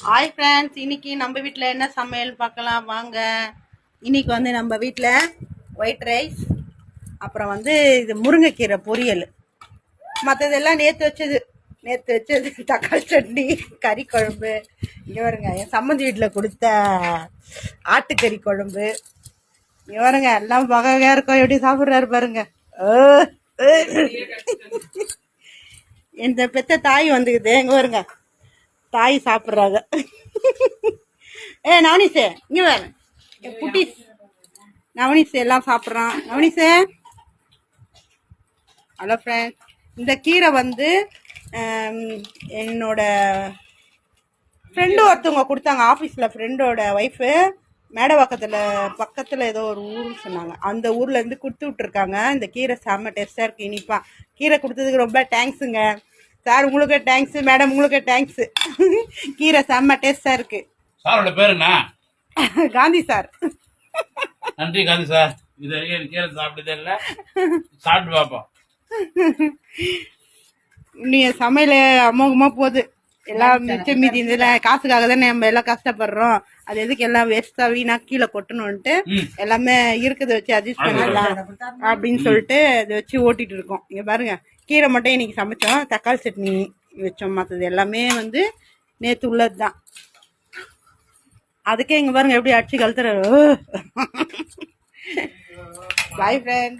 Hi friends, இன்னைக்கு நம்ம வீட்டில் என்ன சமையல் பார்க்கலாம் வாங்க. இன்னைக்கு வந்து நம்ம வீட்டில் ஒயிட் ரைஸ், அப்புறம் வந்து இது முருங்கைக்கீரை பொரியல், மற்றதெல்லாம் நேற்று வச்சது தக்காளி சட்னி, கறி குழம்பு. இங்கே வருங்க என் சம்மந்தி வீட்டில் கொடுத்த ஆட்டுக்கறி குழம்பு. இங்கே வருங்க எல்லாம் வகையாக இருக்கும். எப்படி சாப்பிட்றாரு பாருங்க. இந்த பெத்த தாய் வந்துக்குது. இங்கே வருங்க தாய் சாப்பிட்றாங்க. நவனிசே இங்கே வேறு குட்டிஸ் நவனிசே எல்லாம் சாப்பிட்றான். நவனிசே ஹலோ ஃப்ரெண்ட்ஸ், இந்த கீரை வந்து என்னோட ஃப்ரெண்டு ஒருத்தவங்க கொடுத்தாங்க. ஆஃபீஸில் ஃப்ரெண்டோட ஒய்ஃபு பக்கத்தில் ஏதோ ஒரு ஊர்னு சொன்னாங்க. அந்த ஊர்லேருந்து கொடுத்து விட்ருக்காங்க. இந்த கீரை செம்ம டேஸ்ட்டாக இருக்குது, இனிப்பா. கீரை கொடுத்ததுக்கு ரொம்ப தேங்க்ஸுங்க சார். உங்களுக்கு தேங்க்ஸ் மேடம், உங்களுக்கு தேங்க்ஸ். கீரை செம்ம டேஸ்டா இருக்கு. சாரோட பேர் என்ன? காந்தி சார். நன்றி காந்தி சார். இது கீரை சாப்பிட்டதே இல்லை, சாப்பிட்டு பார்ப்போம். நீ சமையல் அமோகமா போகுது. எல்லாம் மிச்சம் மீதி இதுல காசுக்காக தானே நம்ம எல்லாம் கஷ்டப்படுறோம். அது எதுக்கு எல்லாம் வேஸ்டா வீணா கீழே கொட்டணும்ட்டு எல்லாமே இருக்கிறத வச்சு அட்ஜஸ்ட் பண்ணிடலாம் அப்படின்னு சொல்லிட்டு இதை வச்சு ஓட்டிட்டு இருக்கோம். இங்க பாருங்க, கீரை மட்டும் இன்னைக்கு சமைச்சோம், தக்காளி சட்னி வச்சோம். மற்றது எல்லாமே வந்து நேற்று உள்ளது தான். அதுக்கே இங்க பாருங்க எப்படி அடிச்சு கழுத்துறாரு. பாய் ஃப்ரெண்ட்.